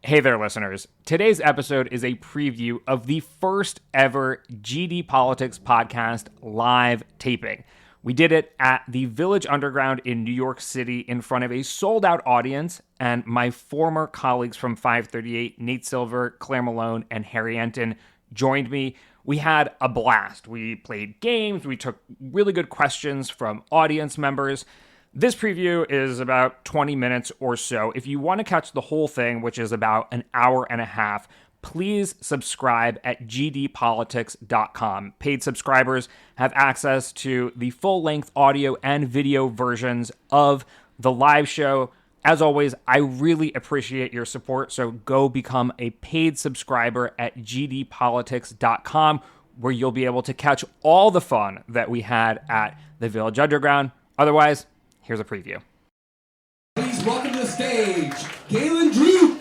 Hey there, listeners. Today's episode is a preview of the first ever GD Politics podcast live taping. We did it at the Village Underground in New York City in front of a sold-out audience, and my former colleagues from 538, Nate Silver, Clare Malone, and Harry Enten joined me. We had a blast. We played games, we took really good questions from audience members. This preview is about 20 minutes or so. If you want to catch the whole thing, which is about an hour and a half, please subscribe at gdpolitics.com. Paid subscribers have access to the full-length audio and video versions of the live show. As always, I really appreciate your support, so go become a paid subscriber at gdpolitics.com, where you'll be able to catch all the fun that we had at the Village Underground. Otherwise, here's a preview. Please welcome to the stage, Galen Druk.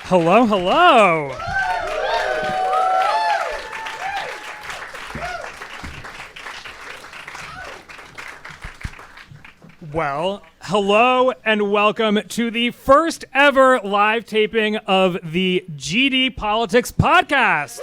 Hello, hello. Well, hello and welcome to the first ever live taping of the GD Politics podcast.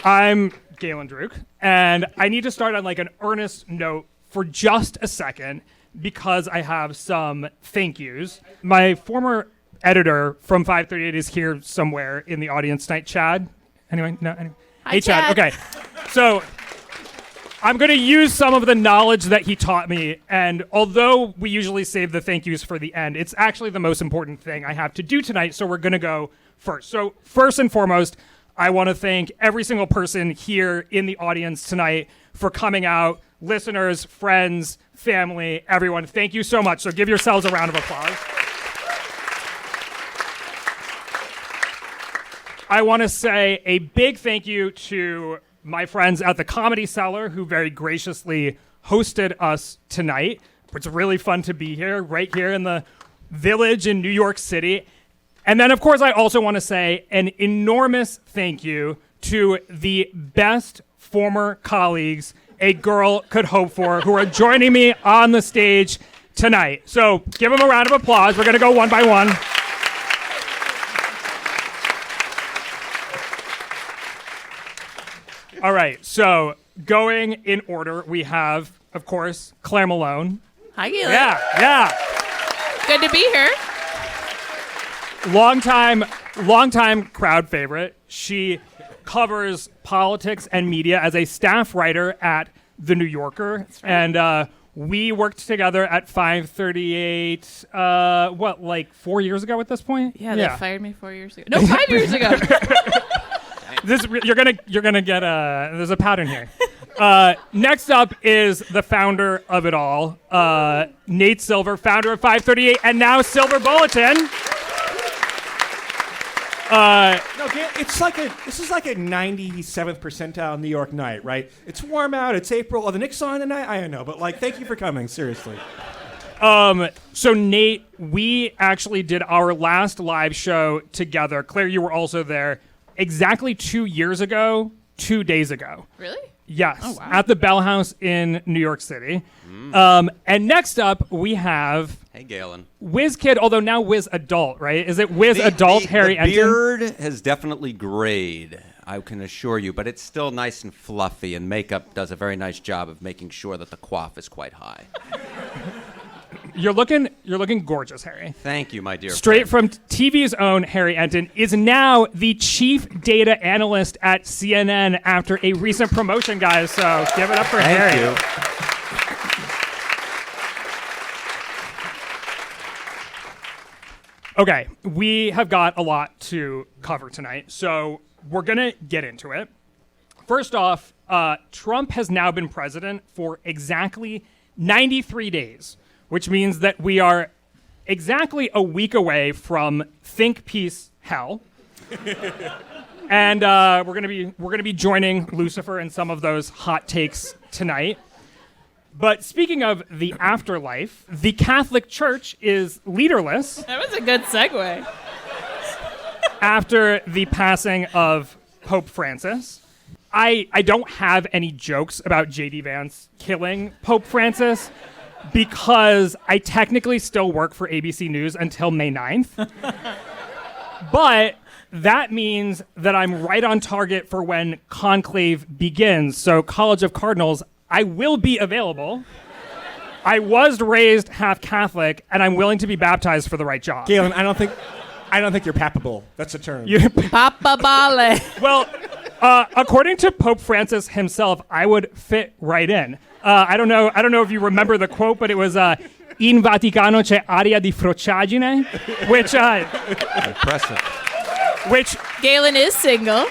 I'm Galen Druk, and I need to start on like an earnest note for just a second because I have some thank yous. My former editor from 538 is here somewhere in the audience tonight, Chad. Anyway. Hi, hey, Chad. Okay. So I'm going to use some of the knowledge that he taught me. And although we usually save the thank yous for the end, it's actually the most important thing I have to do tonight. So we're going to go first. So first and foremost, I want to thank every single person here in the audience tonight for coming out. Listeners, friends, family, everyone. Thank you so much. So give yourselves a round of applause. I want to say a big thank you to my friends at the Comedy Cellar who very graciously hosted us tonight. It's really fun to be here, right here in the Village in New York City. And then, of course, I also want to say an enormous thank you to the best former colleagues a girl could hope for who are joining me on the stage tonight. So give them a round of applause. We're going to go one by one. All right, so going in order, we have, of course, Clare Malone. Hi, Galen. Yeah. Good to be here. Longtime crowd favorite. She covers politics and media as a staff writer at The New Yorker. That's right. And we worked together at 538, 4 years ago at this point? Yeah, they fired me 4 years ago. No, 5 years ago. You're gonna get there's a pattern here. Next up is the founder of it all, Nate Silver, founder of 538, and now Silver Bulletin. This is like a 97th percentile New York night, right? It's warm out. It's April. Are the Knicks on tonight? I don't know, but thank you for coming. Seriously. So Nate, we actually did our last live show together. Claire, you were also there. Exactly 2 years ago, 2 days ago. Really? Yes. Oh, wow. At the Bell House in New York City. And next up, we have... Hey, Galen. Whiz Kid, although now Whiz Adult, right? Is it Whiz Adult, Harry Enten? The beard has definitely grayed, I can assure you, but it's still nice and fluffy, and makeup does a very nice job of making sure that the coif is quite high. You're looking gorgeous, Harry. Thank you, my dear Straight friend. from TV's own Harry Enten is now the chief data analyst at CNN after a recent promotion, guys. So give it up for Harry. Thank you. Okay, we have got a lot to cover tonight, so we're going to get into it. First off, Trump has now been president for exactly 93 days, which means that we are exactly a week away from Think Peace Hell. And we're gonna be joining Lucifer in some of those hot takes tonight. But speaking of the afterlife, the Catholic Church is leaderless That was a good segue. after the passing of Pope Francis. I don't have any jokes about J.D. Vance killing Pope Francis because I technically still work for ABC News until May 9th. But that means that I'm right on target for when conclave begins. So College of Cardinals, I will be available. I was raised half Catholic, and I'm willing to be baptized for the right job. Galen, I don't think you're papable. That's a term. Papa Bale. Well, according to Pope Francis himself, I would fit right in. I don't know if you remember the quote, but it was "In Vaticano c'è aria di frociagine," which Impressive. Galen is single.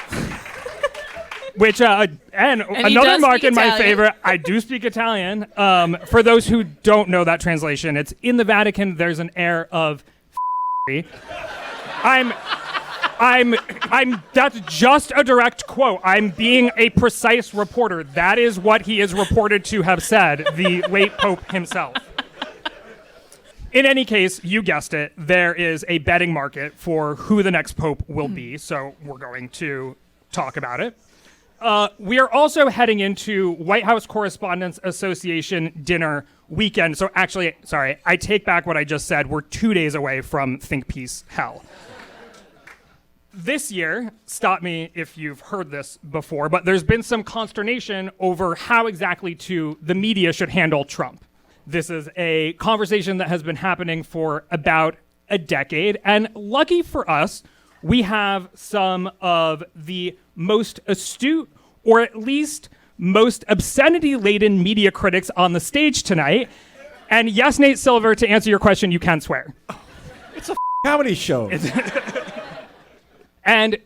and he another does mark speak in my Italian. favor. I do speak Italian. For those who don't know that translation, it's in the Vatican. There's an air of. I'm that's just a direct quote. I'm being a precise reporter. That is what he is reported to have said, the late Pope himself. In any case, you guessed it, there is a betting market for who the next Pope will be, so we're going to talk about it. We are also heading into White House Correspondents Association dinner weekend. So actually, sorry, I take back what I just said. We're 2 days away from Think Peace Hell. This year, stop me if you've heard this before, but there's been some consternation over how exactly the media should handle Trump. This is a conversation that has been happening for about a decade, and lucky for us, we have some of the most astute, or at least most obscenity-laden media critics on the stage tonight. And yes, Nate Silver, to answer your question, you can swear. It's a comedy show. And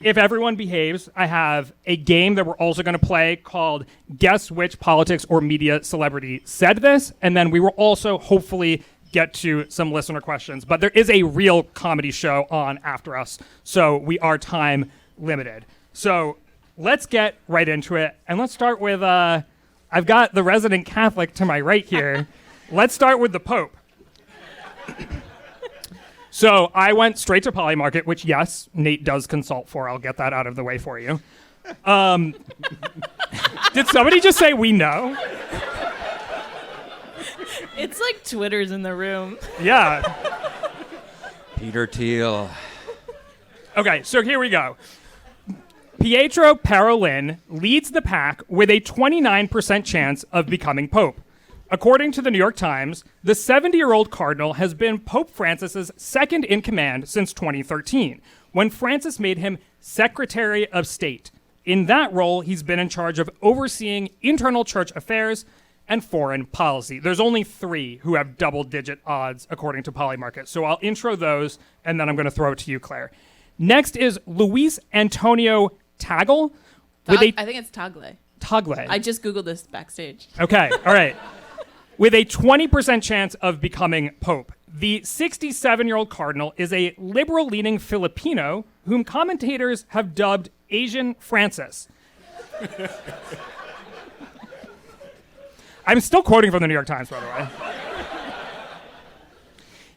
if everyone behaves, I have a game that we're also going to play called Guess Which Politics or Media Celebrity Said This, and then we will also hopefully get to some listener questions. But there is a real comedy show on after us, so we are time limited. So let's get right into it, and let's start with, I've got the resident Catholic to my right here. Let's start with the Pope. So I went straight to Polymarket, which, yes, Nate does consult for. I'll get that out of the way for you. Did somebody just say we know? It's like Twitter's in the room. Yeah. Peter Thiel. Okay, so here we go. Pietro Parolin leads the pack with a 29% chance of becoming Pope. According to the New York Times, the 70-year-old cardinal has been Pope Francis's second in command since 2013, when Francis made him Secretary of State. In that role, he's been in charge of overseeing internal church affairs and foreign policy. There's only 3 who have double-digit odds, according to Polymarket. So I'll intro those, and then I'm going to throw it to you, Claire. Next is Luis Antonio Tagle. I think it's Tagle. Tagle. I just Googled this backstage. Okay, all right. With a 20% chance of becoming Pope. The 67-year-old cardinal is a liberal-leaning Filipino whom commentators have dubbed Asian Francis. I'm still quoting from the New York Times, by the way.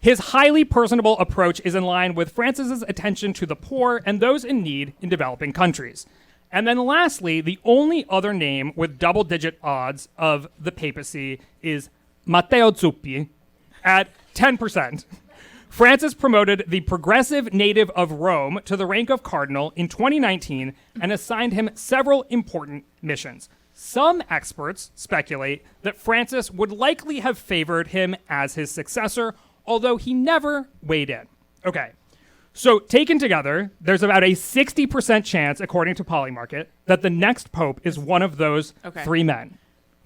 His highly personable approach is in line with Francis's attention to the poor and those in need in developing countries. And then lastly, the only other name with double-digit odds of the papacy is Matteo Zuppi at 10%. Francis promoted the progressive native of Rome to the rank of cardinal in 2019 and assigned him several important missions. Some experts speculate that Francis would likely have favored him as his successor, although he never weighed in. Okay. So, taken together, there's about a 60% chance, according to Polymarket, that the next pope is one of those 3 men.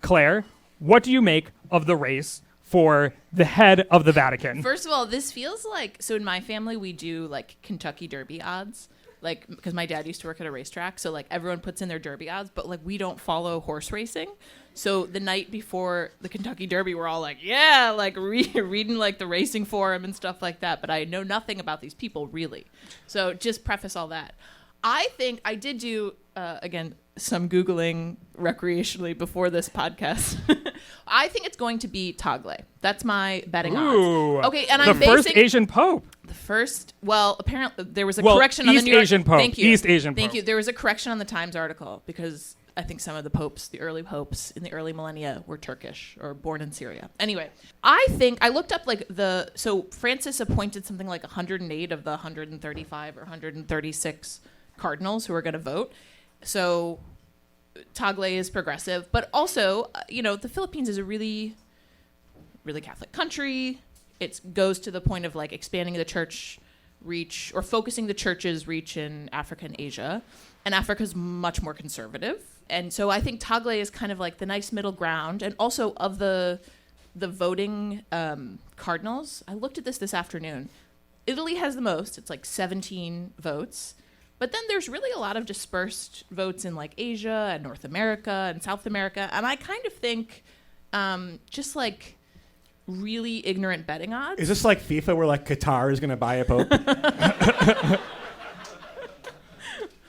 Claire, what do you make of the race for the head of the Vatican? First of all, this feels like, so in my family, we do like Kentucky Derby odds, like, because my dad used to work at a racetrack. So like everyone puts in their Derby odds, but like we don't follow horse racing. So the night before the Kentucky Derby, we're all like, yeah, like reading like the racing forum and stuff like that. But I know nothing about these people really. So just preface all that. I think I did do, again, some Googling recreationally before this podcast. I think it's going to be Tagle. That's my betting Ooh. odds. Okay, and The I'm first basing Asian Pope. the first. Well, apparently there was a Well, correction on the East New York. Asian Pope. Thank you. East Asian Thank Pope. you. There was a correction on the Times article because I think some of the popes, the early popes in the early millennia, were Turkish or born in Syria. Anyway, I think I looked up so Francis appointed something like 108 of the 135 or 136 cardinals who are going to vote. So Tagle is progressive, but also, the Philippines is a really, really Catholic country. It goes to the point of expanding the church reach or focusing the church's reach in Africa and Asia. And Africa's much more conservative. And so I think Tagle is kind of the nice middle ground. And also of the voting cardinals, I looked at this afternoon. Italy has the most. It's 17 votes. But then there's really a lot of dispersed votes in Asia and North America and South America. And I kind of think just really ignorant betting odds. Is this like FIFA where Qatar is going to buy a pope?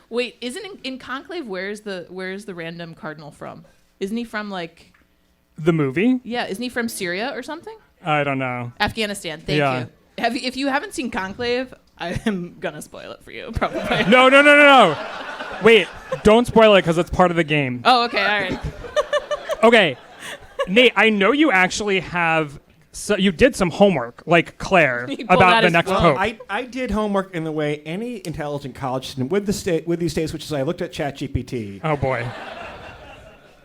Wait, isn't in Conclave? Where's the random cardinal from? Isn't he from The movie? Yeah, isn't he from Syria or something? I don't know. Afghanistan. Thank you. If you haven't seen Conclave, I am gonna spoil it for you, probably. No. Wait, don't spoil it because it's part of the game. Oh, okay, all right. Okay, Nate, I know you actually have. So you did some homework, like Claire, He pulled about out the his next phone. pope. I did homework in the way any intelligent college student would these days, which is I looked at ChatGPT Oh boy.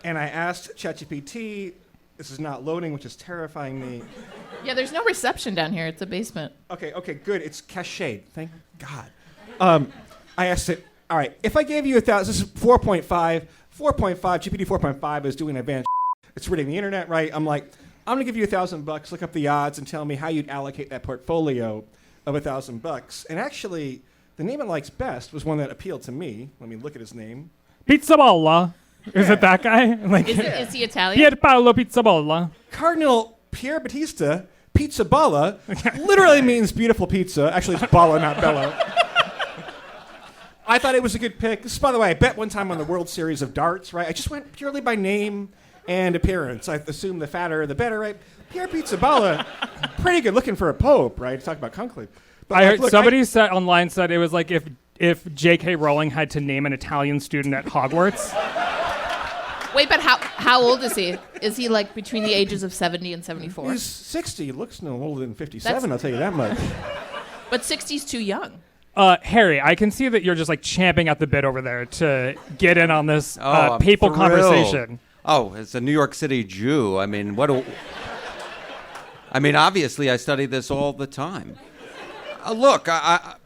and I asked ChatGPT. This is not loading, which is terrifying me. Yeah, there's no reception down here. It's a basement. Okay, good. It's cached. Thank God. I asked it. All right, if I gave you 1,000, this is 4.5. 4.5. GPT 4.5 is doing advanced. It's reading the internet, right? I'm like, I'm gonna give you $1,000. Look up the odds and tell me how you'd allocate that portfolio of $1,000. And actually, the name it likes best was one that appealed to me. Let me look at his name. Pizzabolla. Is it that guy? Is he Italian? Pier Paolo Pizzabolla. Cardinal Pierre Battista Pizza Balla literally means beautiful pizza. Actually, it's Balla, not Bella. I thought it was a good pick. This is, by the way, I bet one time on the World Series of Darts, right? I just went purely by name and appearance. I assume the fatter, the better, right? Pierre Pizza Balla, pretty good looking for a pope, right? Talk about conclave. But I heard look, somebody said online said it was like if J.K. Rowling had to name an Italian student at Hogwarts. Wait, but how old is he? Is he between the ages of 70 and 74? He's 60. He looks no older than 57, I'll tell you that much. But 60's too young. Harry, I can see that you're just champing at the bit over there to get in on this I'm papal thrilled. conversation. Oh, as a New York City Jew, I mean, obviously I study this all the time. Look, I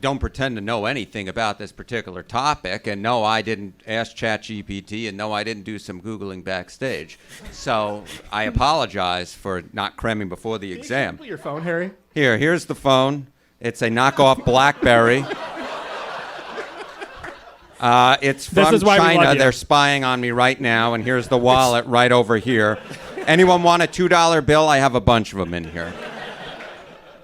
don't pretend to know anything about this particular topic, and no, I didn't ask ChatGPT, and no, I didn't do some Googling backstage. So I apologize for not cramming before the exam. Pull your phone, Harry. Here's the phone. It's a knockoff BlackBerry. It's This from is why we love China. you. They're spying on me right now, and here's the wallet right over here. Anyone want a $2 bill? I have a bunch of them in here.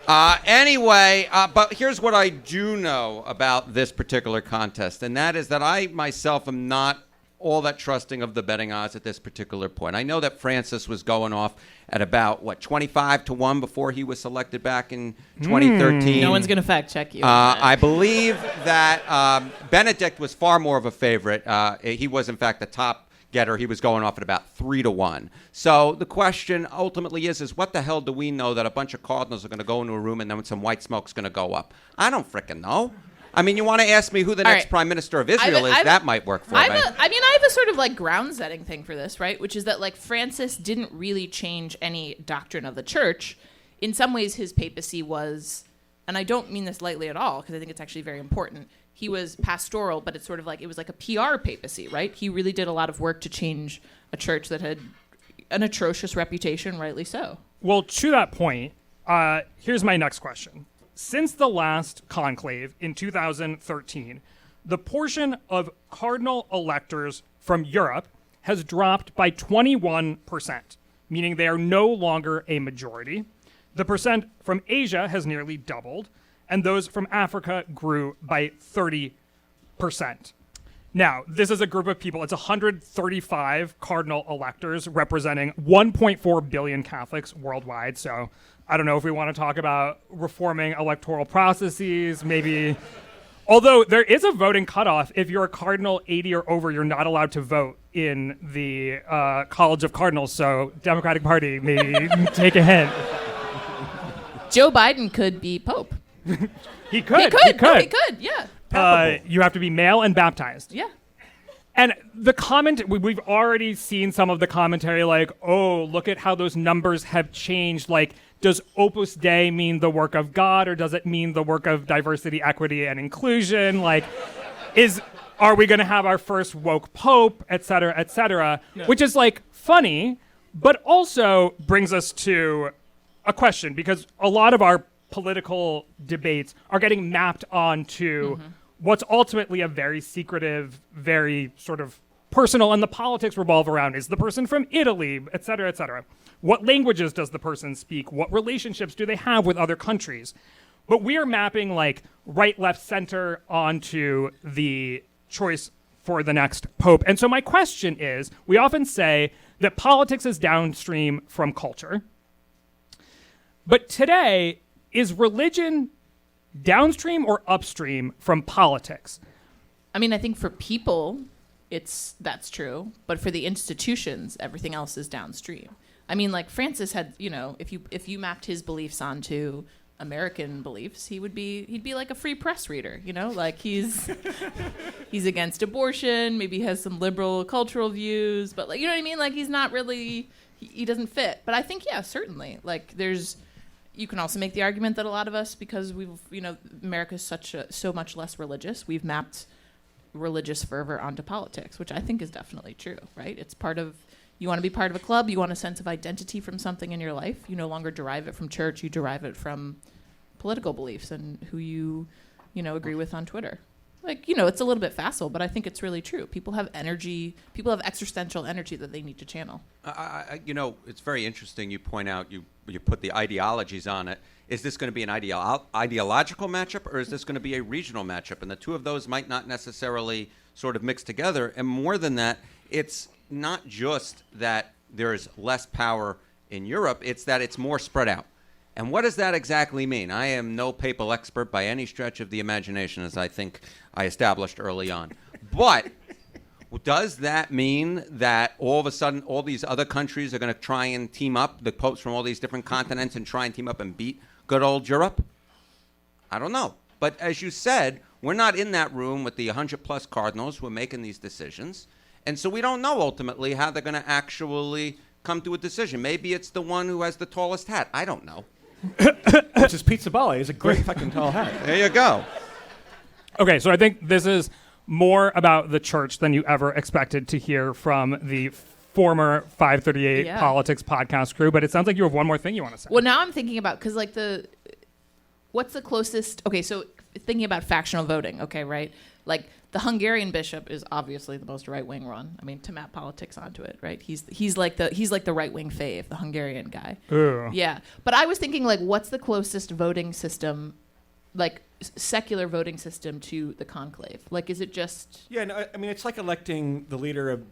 Anyway, but here's what I do know about this particular contest, and that is that I myself am not all that trusting of the betting odds at this particular point. I know that Francis was going off at about, 25-1 before he was selected back in 2013. No one's going to fact check you. I believe that Benedict was far more of a favorite. He was, in fact, the top getter. He was going off at about 3-1. So the question ultimately is what the hell do we know that a bunch of cardinals are going to go into a room and then some white smoke's going to go up? I don't frickin' know. I mean, you want to ask me who the next prime minister of Israel is? That might work for me. I have a sort of ground setting thing for this, right? Which is that Francis didn't really change any doctrine of the church. In some ways, his papacy was, and I don't mean this lightly at all because I think it's actually very important. He was pastoral, but it's sort of it was like a PR papacy, right? He really did a lot of work to change a church that had an atrocious reputation, rightly so. Well, to that point, here's my next question. Since the last conclave in 2013, the portion of cardinal electors from Europe has dropped by 21%, meaning they are no longer a majority. The percent from Asia has nearly doubled, and those from Africa grew by 30%. Now, this is a group of people. It's 135 cardinal electors representing 1.4 billion Catholics worldwide. So I don't know if we want to talk about reforming electoral processes, maybe. Although there is a voting cutoff. If you're a cardinal 80 or over, you're not allowed to vote in the College of Cardinals. So Democratic Party, maybe take a hint. Joe Biden could be Pope. He could. No, he could, yeah. You have to be male and baptized. Yeah. And the comment, we've already seen some of the commentary like, oh, look at how those numbers have changed. Like, does Opus Dei mean the work of God, or does it mean the work of diversity, equity, and inclusion? Like, are we going to have our first woke pope, et cetera, No. which is like funny, but also brings us to a question, because a lot of our political debates are getting mapped onto what's ultimately a very secretive, very sort of personal, and the politics revolve around, is the person from Italy, et cetera, et cetera. What languages does the person speak? What relationships do they have with other countries? But we are mapping like right, left, center onto the choice for the next pope. And so my question is, we often say that politics is downstream from culture. But today, is religion downstream or upstream from politics? I mean, I think for people, that's true. But for the institutions, everything else is downstream. I mean, like Francis had, if you mapped his beliefs onto American beliefs, he'd be like a free press reader, like he's against abortion, maybe he has some liberal cultural views, but like, you know what I mean? Like he's not really, he doesn't fit. But I think, yeah, certainly, like you can also make the argument that a lot of us, because America's so much less religious, we've mapped religious fervor onto politics, which I think is definitely true, right? It's part of, you want to be part of a club, you want a sense of identity from something in your life. You no longer derive it from church, you derive it from political beliefs and who you agree with on Twitter. Like, it's a little bit facile, but I think it's really true. People have energy, people have existential energy that they need to channel. It's very interesting you point out, you put the ideologies on it. Is this going to be an ideological matchup, or is this going to be a regional matchup? And the two of those might not necessarily sort of mix together. And more than that, it's not just that there's less power in Europe, it's that it's more spread out. And what does that exactly mean? I am no papal expert by any stretch of the imagination, as I think I established early on. But does that mean that all of a sudden all these other countries are going to try and team up, the popes from all these different continents, and try and team up and beat good old Europe? I don't know. But as you said, we're not in that room with the 100-plus cardinals who are making these decisions. And so we don't know ultimately how they're going to actually come to a decision. Maybe it's the one who has the tallest hat. I don't know. Which is Pizza Bali. It's a great fucking tall hat. There you go. Okay, so I think this is more about the church than you ever expected to hear from the former 538 Politics podcast crew, but it sounds like you have one more thing you want to say. Well, now I'm thinking about, because like what's the closest, okay, so thinking about factional voting, okay, right? Like the Hungarian bishop is obviously the most right-wing one. I mean, to map politics onto it, right? He's like the right-wing fave, the Hungarian guy. Ooh. Yeah, but I was thinking like, what's the closest voting system, like secular voting system to the conclave? Like, is it just? Yeah, no, I mean, it's like electing the leader of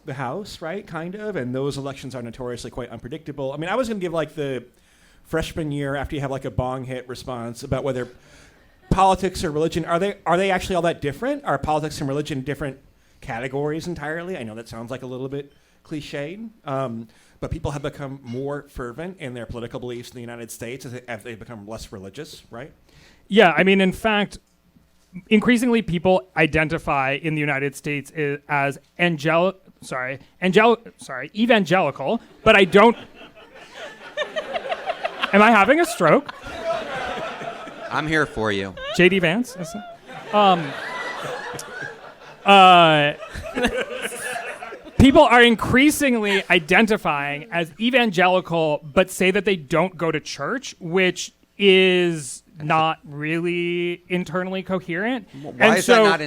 the House, right? Kind of, and those elections are notoriously quite unpredictable. I mean, I was going to give like the freshman year after you have like a bong hit response about whether politics or religion, are they actually all that different? Are politics and religion different categories entirely? I know that sounds like a little bit cliched, but people have become more fervent in their political beliefs in the United States as they become less religious, right? Yeah, I mean, in fact, increasingly people identify in the United States as evangelical, but I don't. Am I having a stroke? I'm here for you. JD Vance? People are increasingly identifying as evangelical, but say that they don't go to church, which is not really internally coherent. Why is that not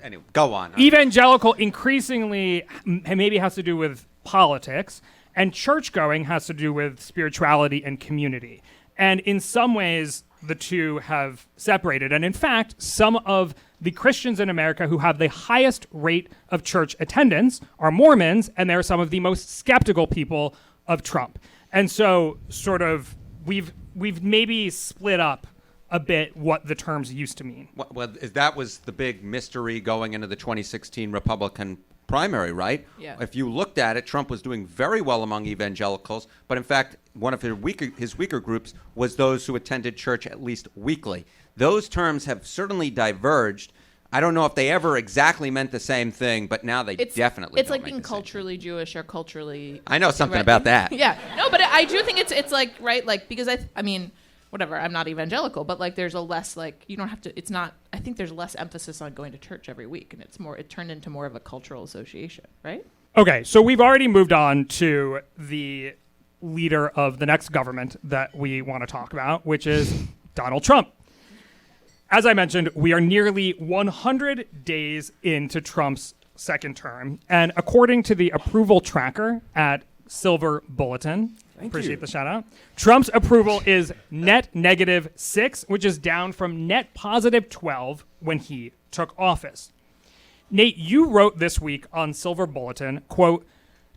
anyway, go on. Evangelical increasingly maybe has to do with politics, and church-going has to do with spirituality and community. And in some ways, the two have separated. And in fact, some of the Christians in America who have the highest rate of church attendance are Mormons, and they're some of the most skeptical people of Trump. And so sort of we've maybe split up a bit what the terms used to mean. Well, that was the big mystery going into the 2016 Republican primary, right? Yeah. If you looked at it, Trump was doing very well among evangelicals, but in fact, one of his weaker groups was those who attended church at least weekly. Those terms have certainly diverged. I don't know if they ever exactly meant the same thing, but now they definitely it's don't like make being the same culturally Jewish or culturally. I know something right? about that. Yeah, no, but I do think it's like right, like because I mean, whatever. I'm not evangelical, but like there's a less like you don't have to. It's not. I think there's less emphasis on going to church every week, and it's more. It turned into more of a cultural association, right? Okay, so we've already moved on to the leader of the next government that we want to talk about, which is Donald Trump. As I mentioned, we are nearly 100 days into Trump's second term, and according to the approval tracker at Silver Bulletin, appreciate the shout out, Trump's approval is net -6, which is down from net +12 when he took office. Nate, you wrote this week on Silver Bulletin, quote,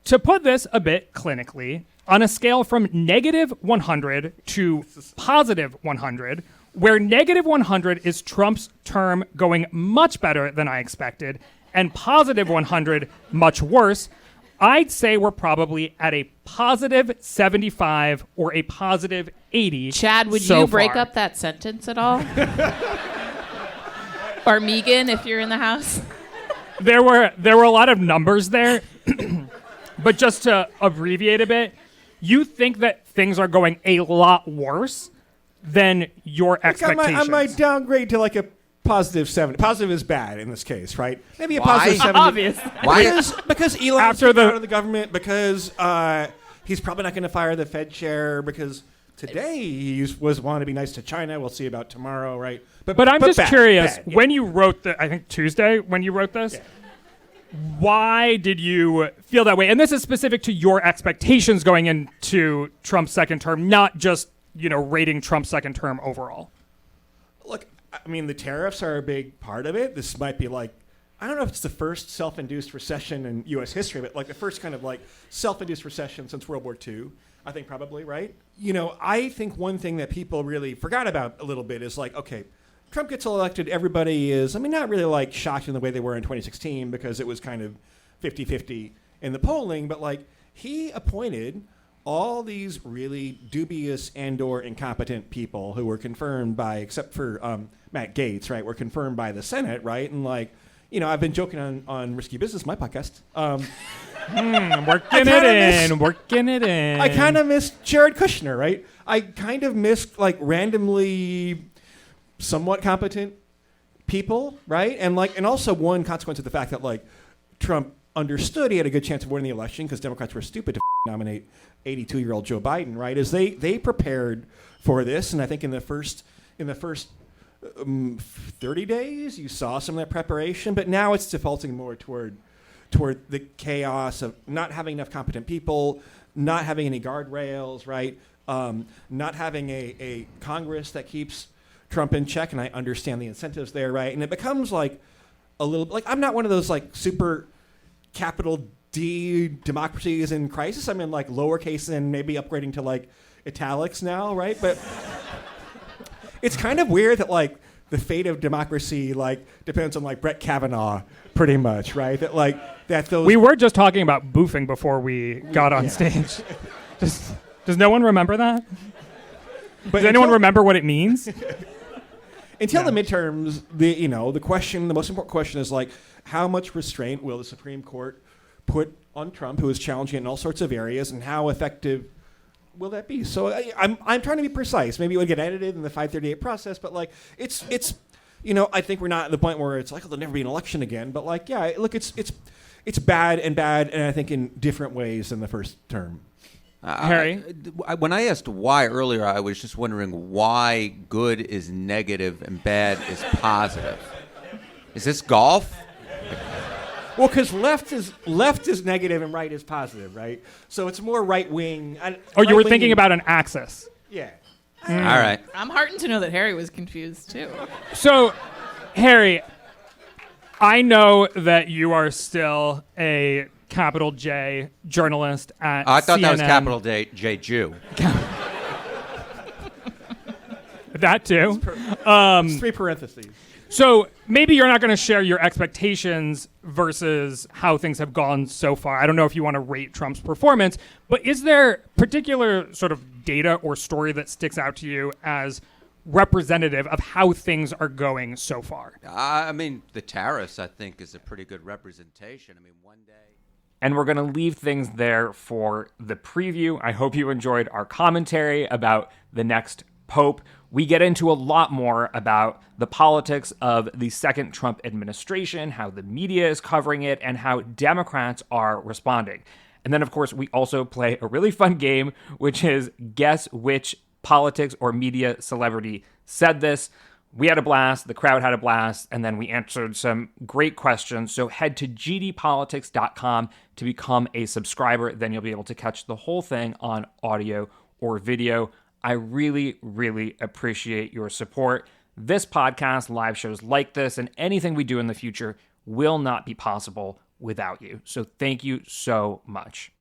to put this a bit clinically, on a scale from -100 to +100, where -100 is Trump's term going much better than I expected, and +100 much worse, I'd say we're probably at a +75 or a +80. Chad, would so you break far. up that sentence at all? Or Megan, if you're in the house. There were a lot of numbers there, but just to abbreviate a bit, you think that things are going a lot worse than your expectations. I might downgrade to like a +70. Positive is bad in this case, right? Maybe a Why? +70. Obvious. Why? Because Elon's After out of the government, because he's probably not going to fire the Fed chair, because today he was wanting to be nice to China. We'll see about tomorrow, right? But I'm just bad, curious, bad, yeah. when you wrote I think Tuesday, when you wrote this, why did you feel that way? And this is specific to your expectations going into Trump's second term, not just, rating Trump's second term overall. Look, I mean, the tariffs are a big part of it. This might be like, I don't know if it's the first self-induced recession in U.S. history, but like the first kind of like self-induced recession since World War II, I think probably, right? I think one thing that people really forgot about a little bit is like, okay, Trump gets elected, everybody is, not really like shocked in the way they were in 2016 because it was kind of 50-50 in the polling, but like he appointed all these really dubious and/or incompetent people who were confirmed by, except for Matt Gaetz, right, were confirmed by the Senate, right? And like, I've been joking on Risky Business, my podcast. Working it in. I kind of miss Jared Kushner, right? I kind of miss like randomly somewhat competent people, right? And also one consequence of the fact that like Trump understood he had a good chance of winning the election because Democrats were stupid to nominate 82-year-old Joe Biden, right? Is they prepared for this, and I think in the first 30 days you saw some of that preparation, but now it's defaulting more toward the chaos of not having enough competent people, not having any guardrails, right? Not having a Congress that keeps Trump in check, and I understand the incentives there, right? And it becomes like a little like I'm not one of those like super capital D democracies in crisis. I'm in like lowercase and maybe upgrading to like italics now, right? But it's kind of weird that like the fate of democracy like depends on like Brett Kavanaugh pretty much, right? That those We were just talking about boofing before we got on stage. Does no one remember that? But Does anyone remember what it means? Until the midterms, the most important question is like, how much restraint will the Supreme Court put on Trump, who is challenging it in all sorts of areas, and how effective will that be? So I'm trying to be precise. Maybe it would get edited in the 538 process, but like it's I think we're not at the point where it's like there'll never be an election again. But like look, it's bad, and I think in different ways than the first term. Harry? When I asked why earlier, I was just wondering why good is negative and bad is positive. Is this golf? Well, because left is negative and right is positive, right? So it's more right wing. Oh, you were thinking about an axis. Yeah. All right. I'm heartened to know that Harry was confused too. So, Harry, I know that you are still a capital J journalist at I thought CNN. that was capital J Jew. That too. It's 3 parentheses. So maybe you're not going to share your expectations versus how things have gone so far. I don't know if you want to rate Trump's performance, but is there particular sort of data or story that sticks out to you as representative of how things are going so far? I mean, the tariffs, I think, is a pretty good representation. I mean, one day. And we're going to leave things there for the preview. I hope you enjoyed our commentary about the next pope. We get into a lot more about the politics of the second Trump administration, how the media is covering it, and how Democrats are responding. And then, of course, we also play a really fun game, which is guess which politics or media celebrity said this. We had a blast, the crowd had a blast, and then we answered some great questions. So head to gdpolitics.com to become a subscriber. Then you'll be able to catch the whole thing on audio or video. I really, really appreciate your support. This podcast, live shows like this, and anything we do in the future will not be possible without you. So thank you so much.